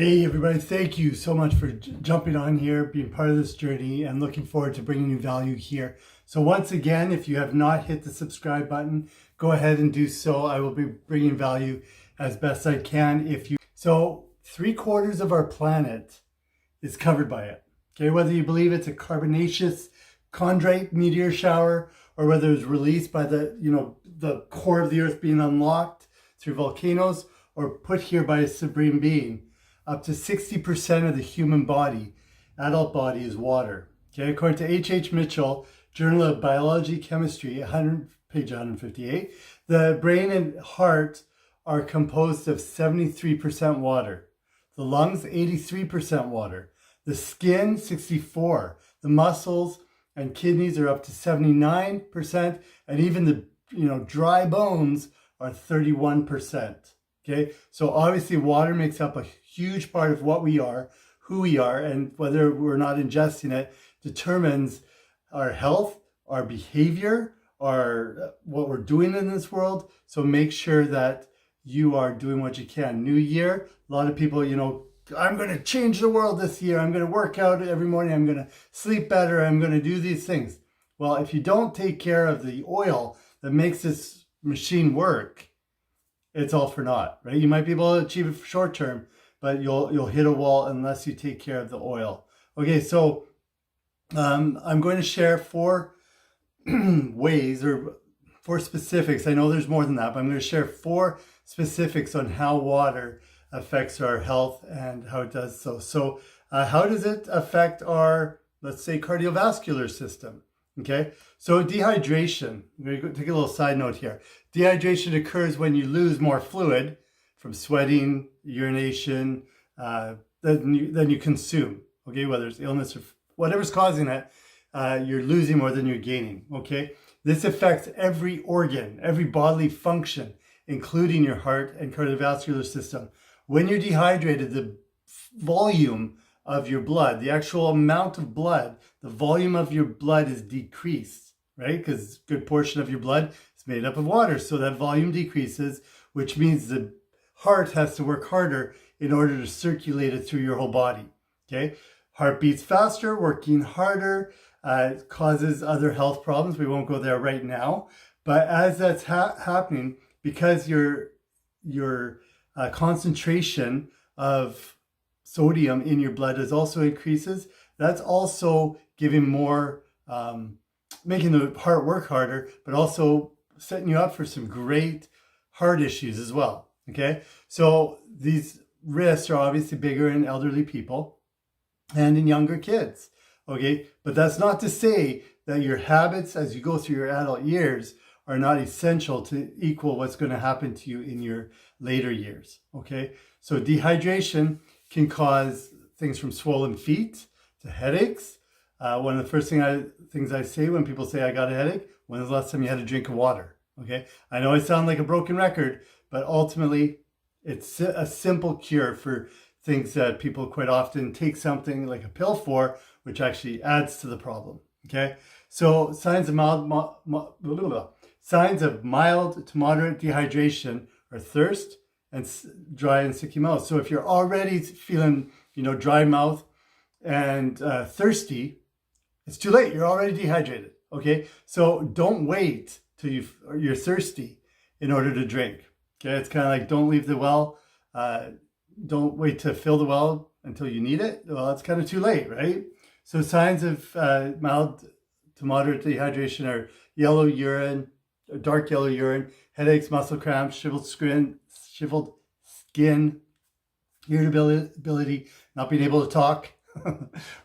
Hey everybody, thank you so much for jumping on here, being part of this journey, and looking forward to bringing you value here. So once again, if you have not hit the subscribe button, go ahead and do so. I will be bringing value as best I can. So 3/4 of our planet is covered by it. Okay, whether you believe it's a carbonaceous chondrite meteor shower, or whether it's released by the core of the earth being unlocked through volcanoes, or put here by a supreme being. Up to 60% of the human body, adult body, is water. Okay, according to H. Mitchell, Journal of Biology, Chemistry, page 158, the brain and heart are composed of 73% water. The lungs, 83% water. The skin, 64%. The muscles and kidneys are up to 79%, and even the dry bones are 31%. Okay, so obviously water makes up a huge part of what we are, who we are, and whether we're not ingesting it determines our health, our behavior, what we're doing in this world. So make sure that you are doing what you can. New year, a lot of people, I'm going to change the world this year. I'm going to work out every morning. I'm going to sleep better. I'm going to do these things. Well, if you don't take care of the oil that makes this machine work, it's all for naught, right? You might be able to achieve it for short term, but you'll hit a wall unless you take care of the oil. Okay, so I'm going to share 4 ways or 4 specifics. I know there's more than that, but I'm going to share 4 specifics on how water affects our health and how it does so. So how does it affect our, let's say, cardiovascular system? Okay, so dehydration, I'm going to take a little side note here. Dehydration occurs when you lose more fluid from sweating, urination, than you consume. Okay, whether it's illness or whatever's causing it, you're losing more than you're gaining. Okay, this affects every organ, every bodily function, including your heart and cardiovascular system. When you're dehydrated, the volume of your blood, the actual amount of blood, the volume of your blood is decreased, right? Because a good portion of your blood is made up of water. So that volume decreases, which means the heart has to work harder in order to circulate it through your whole body, okay? Heart beats faster, working harder, causes other health problems. We won't go there right now. But as that's happening, because your concentration of sodium in your blood is also increases, that's also giving more, making the heart work harder, but also setting you up for some great heart issues as well. Okay, so these risks are obviously bigger in elderly people and in younger kids. Okay, but that's not to say that your habits as you go through your adult years are not essential to equal what's going to happen to you in your later years. Okay, so dehydration can cause things from swollen feet to headaches. One of the first things I say when people say I got a headache, when was the last time you had a drink of water? Okay, I know I sound like a broken record, but ultimately it's a simple cure for things that people quite often take something like a pill for, which actually adds to the problem. Okay, so signs of mild to moderate dehydration are thirst and dry and sticky mouth. So if you're already feeling, dry mouth and thirsty, it's too late. You're already dehydrated. Okay, so don't wait till you're thirsty in order to drink. Okay, it's kind of like don't leave the well. Don't wait to fill the well until you need it. Well, it's kind of too late, right? So signs of mild to moderate dehydration are yellow urine, dark yellow urine, headaches, muscle cramps, shriveled skin, irritability, not being able to talk,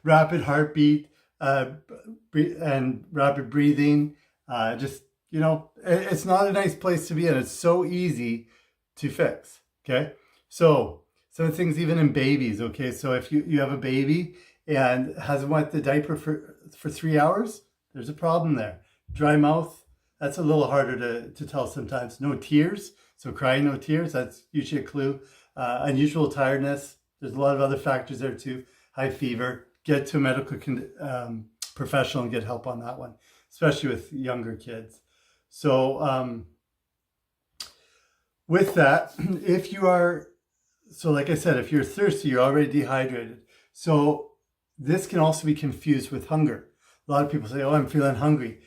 rapid heartbeat, and rapid breathing. It's not a nice place to be in. It's so easy to fix. Okay, so some things even in babies. Okay, so if you have a baby and hasn't wet the diaper for 3 hours, there's a problem there. Dry mouth, that's a little harder to tell sometimes. No tears, so crying, no tears, that's usually a clue. Unusual tiredness, there's a lot of other factors there too. High fever, get to a medical professional and get help on that one, especially with younger kids. So with that, if you are So like I said, if you're thirsty, you're already dehydrated. So this can also be confused with hunger. A lot of people say, oh, I'm feeling hungry.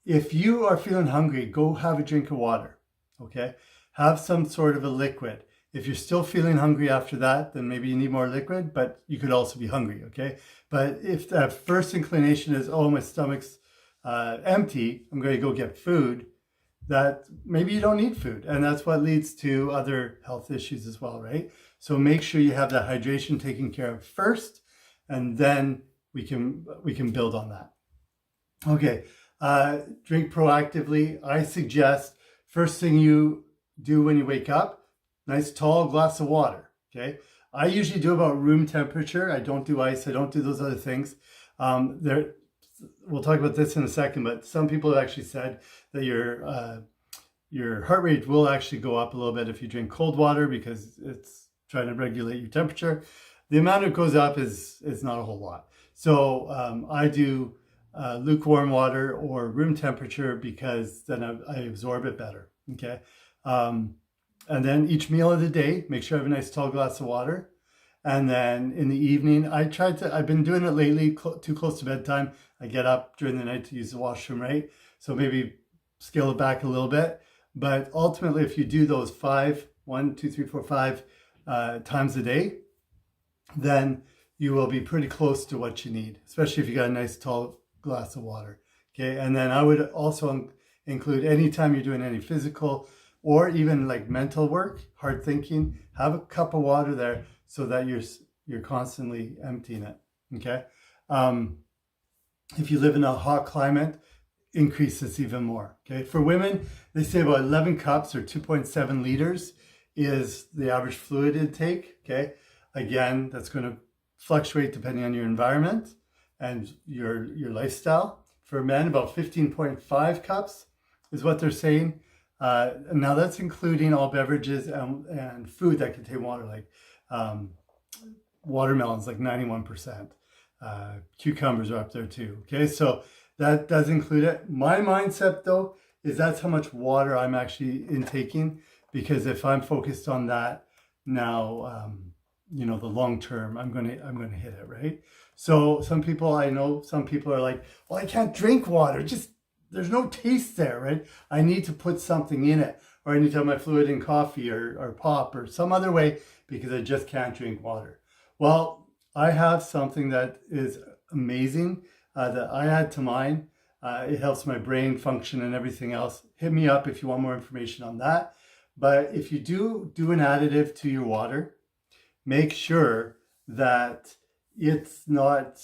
If you are feeling hungry, go have a drink of water, okay? Have some sort of a liquid. If you're still feeling hungry after that, then maybe you need more liquid, but you could also be hungry, okay? But if that first inclination is, oh, my stomach's empty, I'm going to go get food, that maybe you don't need food. And that's what leads to other health issues as well, right? So make sure you have that hydration taken care of first, and then we can build on that. Okay, drink proactively. I suggest first thing you do when you wake up, nice tall glass of water, okay? I usually do about room temperature. I don't do ice. I don't do those other things. We'll talk about this in a second, but some people have actually said that your heart rate will actually go up a little bit if you drink cold water because it's trying to regulate your temperature. The amount it goes up is not a whole lot. So I do lukewarm water or room temperature because then I absorb it better, okay? And then each meal of the day, make sure I have a nice tall glass of water. And then in the evening, I've been doing it lately, too close to bedtime. I get up during the night to use the washroom, right? So maybe scale it back a little bit. But ultimately, if you do those 5 times a day, then you will be pretty close to what you need, especially if you got a nice tall glass of water. Okay, and then I would also include anytime you're doing any physical or even like mental work, hard thinking, have a cup of water there so that you're constantly emptying it. Okay, if you live in a hot climate, increase this even more. Okay, for women, they say about 11 cups or 2.7 liters is the average fluid intake. Okay, again, that's going to fluctuate depending on your environment and your lifestyle. For men, about 15.5 cups is what they're saying. Now that's including all beverages and food that contain water, like watermelons, like 91%. Cucumbers are up there too. Okay, so that does include it. My mindset though is that's how much water I'm actually intaking, because if I'm focused on that now, the long term, I'm gonna hit it, right? So I know some people are like, well, I can't drink water. Just there's no taste there, right? I need to put something in it, or I need to have my fluid in coffee or pop or some other way because I just can't drink water. Well, I have something that is amazing that I add to mine. It helps my brain function and everything else. Hit me up if you want more information on that. But if you do an additive to your water, make sure that it's not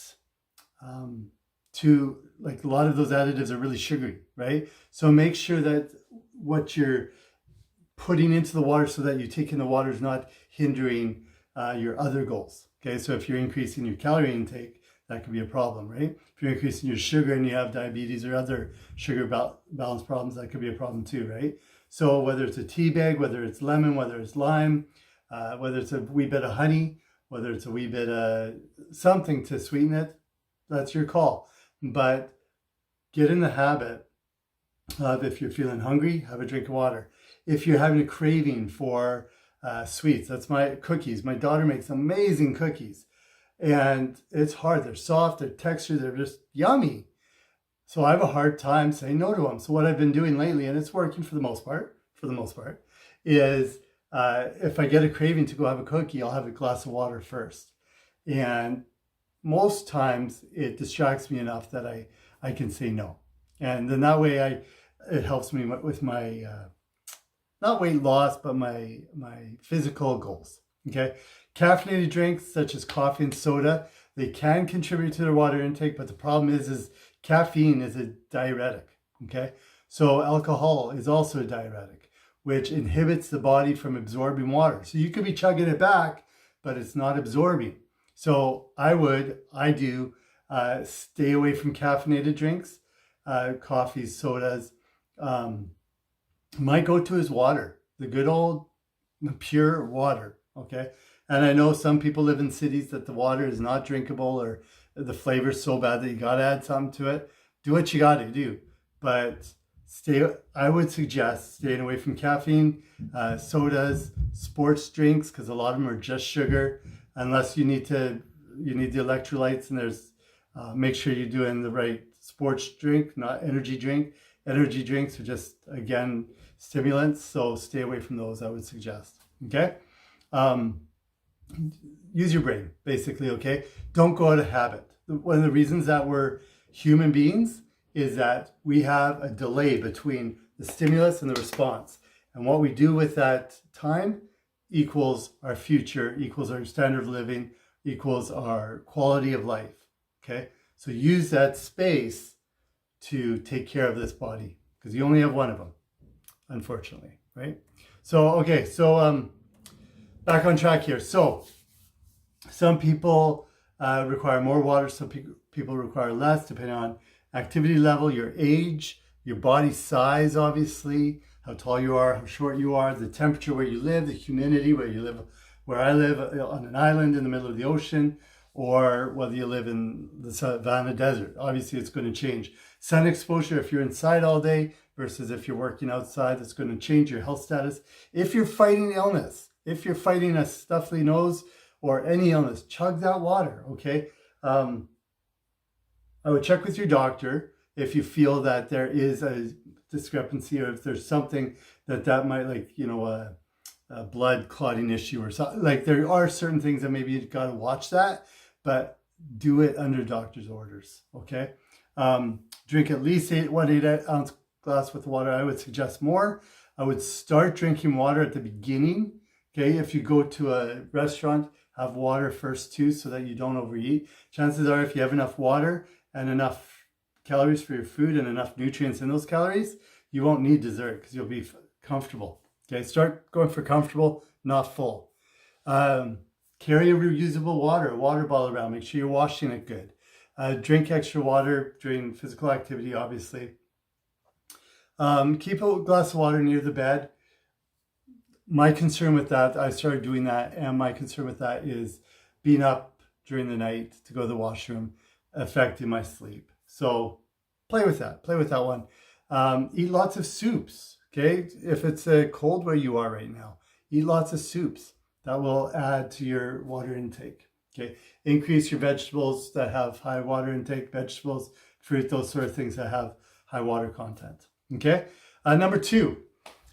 like a lot of those additives are really sugary, right? So make sure that what you're putting into the water so that you take in the water is not hindering your other goals. Okay, so if you're increasing your calorie intake, that could be a problem, right? If you're increasing your sugar and you have diabetes or other sugar balance problems, that could be a problem too, right? So whether it's a tea bag, whether it's lemon, whether it's lime, whether it's a wee bit of honey, whether it's a wee bit of something to sweeten it, that's your call. But get in the habit of, if you're feeling hungry, have a drink of water. If you're having a craving for sweets, that's my cookies. My daughter makes amazing cookies. And it's hard. They're soft, they're textured, they're just yummy. So I have a hard time saying no to them. So what I've been doing lately, and it's working for the most part, is if I get a craving to go have a cookie, I'll have a glass of water first. And most times it distracts me enough that I can say no. And then that way it helps me with my, not weight loss, but my physical goals, okay? Caffeinated drinks such as coffee and soda, they can contribute to their water intake, but the problem is caffeine is a diuretic, okay? So alcohol is also a diuretic, which inhibits the body from absorbing water. So you could be chugging it back, but it's not absorbing. So I do stay away from caffeinated drinks, coffees, sodas. My go-to is water, the good old pure water, okay? And I know some people live in cities that the water is not drinkable or the flavor is so bad that you got to add something to it. Do what you got to do. But I would suggest staying away from caffeine, sodas, sports drinks, because a lot of them are just sugar. Unless you need the electrolytes, and make sure you're doing the right sports drink, not energy drink. Energy drinks are just, again, stimulants, so stay away from those, I would suggest. Okay? Use your brain, basically, okay? Don't go out of habit. One of the reasons that we're human beings is that we have a delay between the stimulus and the response. And what we do with that time equals our future, equals our standard of living, equals our quality of life, okay? So use that space to take care of this body, because you only have one of them, unfortunately, right? So, okay, so back on track here. So some people require more water, some people require less, depending on activity level, your age, your body size, obviously, how tall you are, how short you are, the temperature where you live, the humidity where you live, where I live on an island in the middle of the ocean, or whether you live in the Savannah Desert. Obviously, it's going to change. Sun exposure, if you're inside all day versus if you're working outside, that's going to change your health status. If you're fighting illness, if you're fighting a stuffy nose or any illness, chug that water, okay? I would check with your doctor if you feel that there is a discrepancy, or if there's something that might, like, a blood clotting issue or something. Like, there are certain things that maybe you've got to watch that, but do it under doctor's orders, okay? Drink at least 1 8-ounce glass with water. I would suggest more. I would start drinking water at the beginning, okay? If you go to a restaurant, have water first too, so that you don't overeat. Chances are, if you have enough water and enough calories for your food and enough nutrients in those calories, you won't need dessert because you'll be comfortable. Okay, start going for comfortable, not full. Carry a reusable water bottle around. Make sure you're washing it good. Drink extra water during physical activity, obviously. Keep a glass of water near the bed. My concern with that, I started doing that, and my concern with that is being up during the night to go to the washroom, affecting my sleep. So play with that one. Eat lots of soups, okay? If it's cold where you are right now, eat lots of soups. That will add to your water intake, okay? Increase your vegetables that have high water intake, vegetables, fruit, those sort of things that have high water content, okay? Number 2,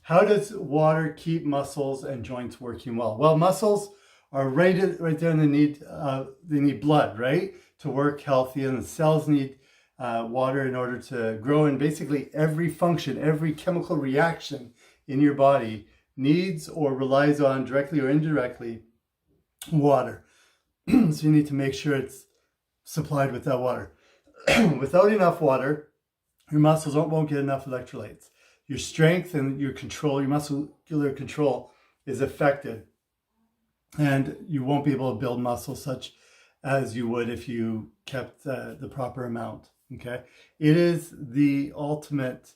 how does water keep muscles and joints working well? Well, muscles are right there, and they need blood, right, to work healthy, and the cells need water in order to grow. And basically every function, every chemical reaction in your body needs or relies on, directly or indirectly, water. So you need to make sure it's supplied with that water. Without enough water, your muscles won't get enough electrolytes. Your strength and your control, your muscular control, is affected, and you won't be able to build muscle such as you would if you kept the proper amount. Okay, it is the ultimate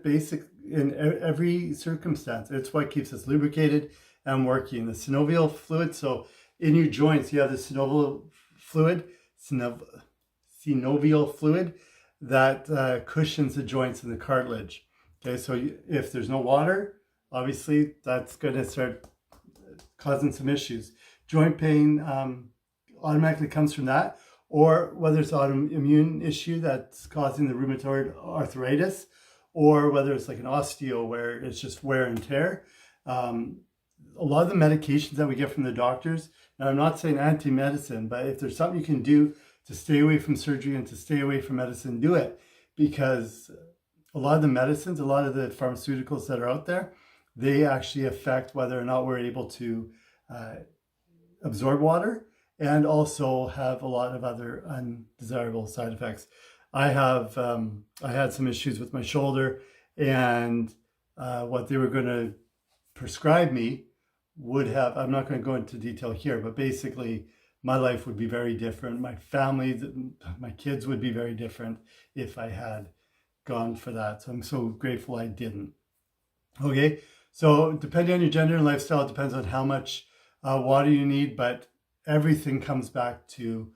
basic in every circumstance. It's what keeps us lubricated and working. The synovial fluid. So in your joints, you have the synovial fluid, that cushions the joints and the cartilage. Okay, so if there's no water, obviously that's going to start causing some issues. Joint pain automatically comes from that, or whether it's autoimmune issue that's causing the rheumatoid arthritis, or whether it's like an osteo where it's just wear and tear. A lot of the medications that we get from the doctors, and I'm not saying anti-medicine, but if there's something you can do to stay away from surgery and to stay away from medicine, do it. Because a lot of the medicines, a lot of the pharmaceuticals that are out there, they actually affect whether or not we're able to absorb water, and also have a lot of other undesirable side effects. I had some issues with my shoulder, and what they were going to prescribe me would have, I'm not going to go into detail here, but basically my life would be very different. My family, my kids would be very different if I had gone for that. So I'm so grateful I didn't. Okay, so depending on your gender and lifestyle, it depends on how much water you need, but everything comes back to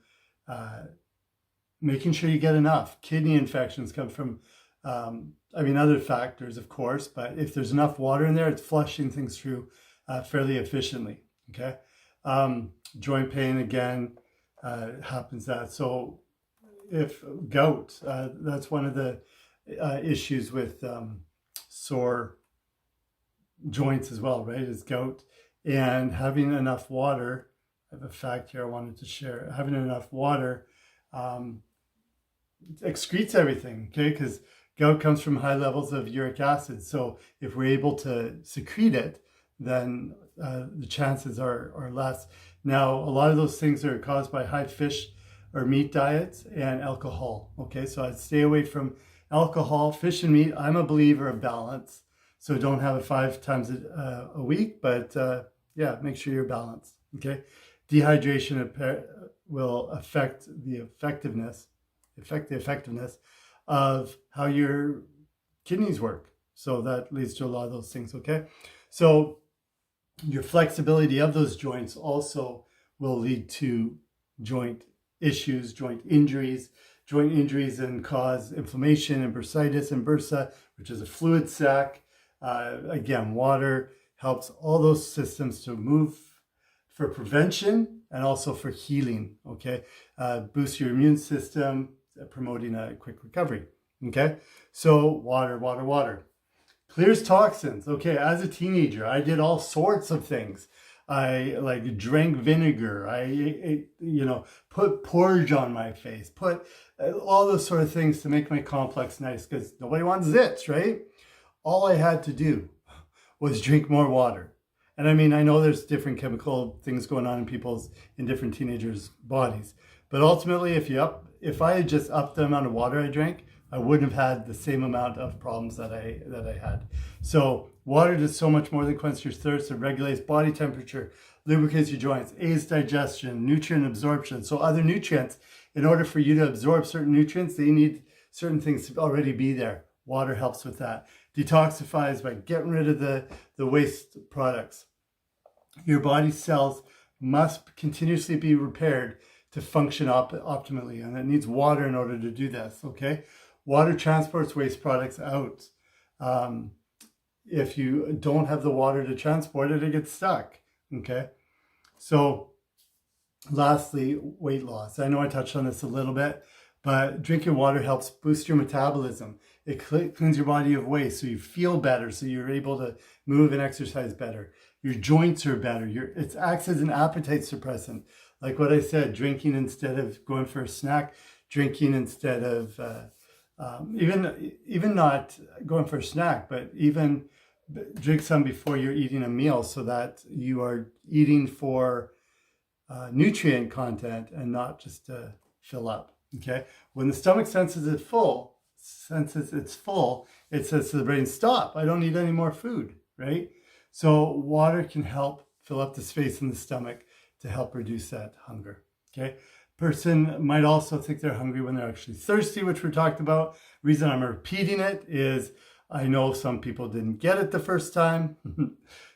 making sure you get enough. Kidney infections come from, other factors, of course, but if there's enough water in there, it's flushing things through fairly efficiently, okay? Joint pain, again, happens that. So if gout, that's one of the issues with sore joints as well, right, is gout. And having enough water, I have a fact here I wanted to share. Having enough water excretes everything, okay? Because gout comes from high levels of uric acid. So if we're able to secrete it, then the chances are less. Now, a lot of those things are caused by high fish or meat diets and alcohol, okay? So I'd stay away from alcohol, fish and meat. I'm a believer of balance. So don't have it 5 times a week, but yeah, make sure you're balanced, okay? Dehydration will affect the effectiveness of how your kidneys work. So that leads to a lot of those things, okay? So your flexibility of those joints also will lead to joint issues, joint injuries and cause inflammation and bursitis and bursa, which is a fluid sac. Again, water helps all those systems to move for prevention and also for healing, okay? Boost your immune system, promoting a quick recovery, okay? So water. Clears toxins. Okay, as a teenager, I did all sorts of things. I drank vinegar. I put porridge on my face, put all those sort of things to make my complex nice, because nobody wants zits, right? All I had to do was drink more water. And I mean, I know there's different chemical things going on in different teenagers' bodies, but ultimately, if I had just upped the amount of water I drank, I wouldn't have had the same amount of problems that I had. So water does so much more than quench your thirst. It regulates body temperature, lubricates your joints, aids digestion, nutrient absorption. So other nutrients, in order for you to absorb certain nutrients, they need certain things to already be there. Water helps with that. Detoxifies by getting rid of the waste products. Your body cells must continuously be repaired to function optimally, and it needs water in order to do this, okay? Water transports waste products out. If you don't have the water to transport it, it gets stuck, okay? So lastly, weight loss. I know I touched on this a little bit, but drinking water helps boost your metabolism. It cleans your body of waste, so you feel better, so you're able to move and exercise better. Your joints are better. It acts as an appetite suppressant. Like what I said, drinking instead of going for a snack, drinking instead of even not going for a snack, but even drink some before you're eating a meal, so that you are eating for nutrient content and not just to fill up, okay? When the stomach senses it's full, it says to the brain, stop, I don't need any more food, right? So water can help fill up the space in the stomach to help reduce that hunger, okay? Person might also think they're hungry when they're actually thirsty, which we talked about. Reason I'm repeating it is I know some people didn't get it the first time.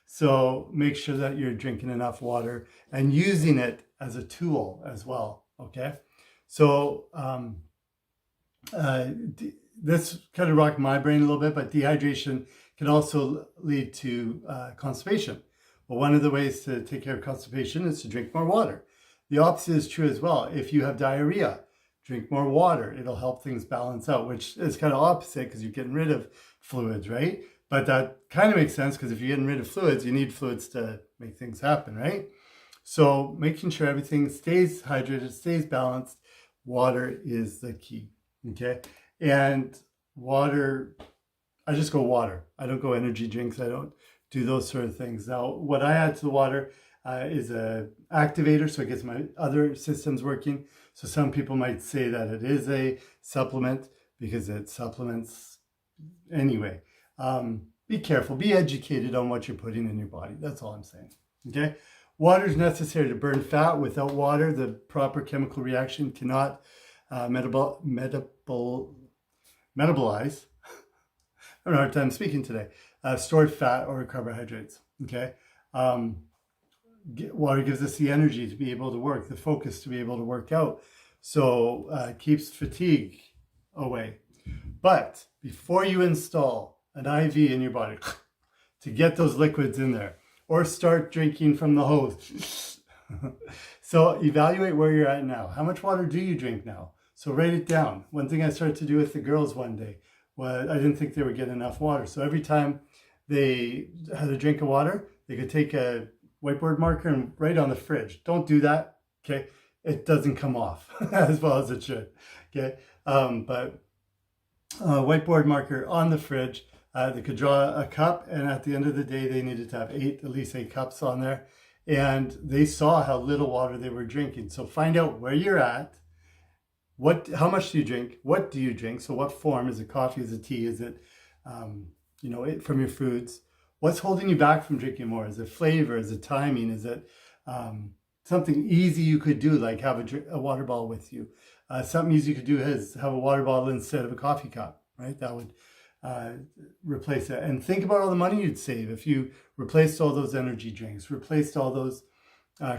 So make sure that you're drinking enough water and using it as a tool as well, okay? So this kind of rocked my brain a little bit, but dehydration can also lead to constipation. Well, one of the ways to take care of constipation is to drink more water. The opposite is true as well. If you have diarrhea, drink more water. It'll help things balance out, which is kind of opposite because you're getting rid of fluids, right? But that kind of makes sense, because if you're getting rid of fluids, you need fluids to make things happen, right? So making sure everything stays hydrated, stays balanced, water is the key, okay? And water, I just go water. I don't go energy drinks. I don't do those sort of things. Now, what I add to the water is a activator, so it gets my other systems working. So some people might say that it is a supplement because it supplements anyway. Be careful, be educated on what you're putting in your body. That's all I'm saying, okay? Water is necessary to burn fat. Without water, the proper chemical reaction cannot metabolize. I have a hard time speaking today. Stored fat or carbohydrates, okay? Water gives us the energy to be able to work, the focus to be able to work out. So it keeps fatigue away. But before you install an IV in your body to get those liquids in there, or start drinking from the hose, so evaluate where you're at now. How much water do you drink now? So write it down. One thing I started to do with the girls one day was I didn't think they would get enough water. So every time they had a drink of water, they could take a whiteboard marker and write on the fridge. Don't do that, okay? It doesn't come off as well as it should, okay? But whiteboard marker on the fridge, they could draw a cup, and at the end of the day, they needed to have at least eight cups on there. And they saw how little water they were drinking. So find out where you're at. How much do you drink? What do you drink? So what form? Is it coffee? Is it tea? Is it, from your foods? What's holding you back from drinking more? Is it flavor? Is it timing? Is it something easy you could do, like have a water bottle with you? Something easy you could do is have a water bottle instead of a coffee cup, right? That would replace it. And think about all the money you'd save if you replaced all those energy drinks, replaced all those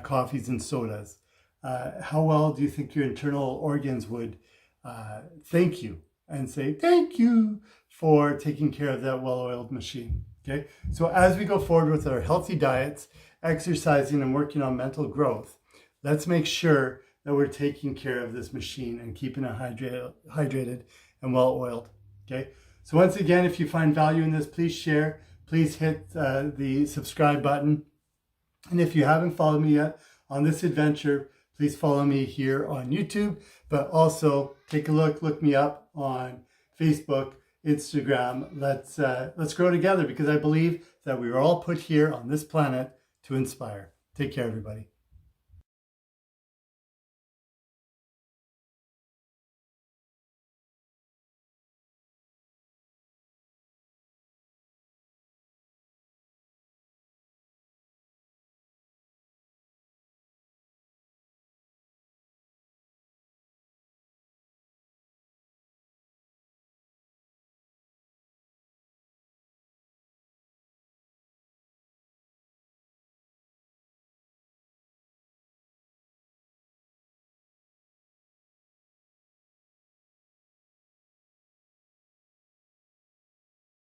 coffees and sodas. How well do you think your internal organs would thank you and say thank you for taking care of that well-oiled machine? Okay, so as we go forward with our healthy diets, exercising, and working on mental growth, let's make sure that we're taking care of this machine and keeping it hydrated and well-oiled. Okay, so once again, if you find value in this, please share. Please hit the subscribe button. And if you haven't followed me yet on this adventure, please follow me here on YouTube, but also take a look me up on Facebook, Instagram. Let's grow together, because I believe that we were all put here on this planet to inspire. Take care, everybody.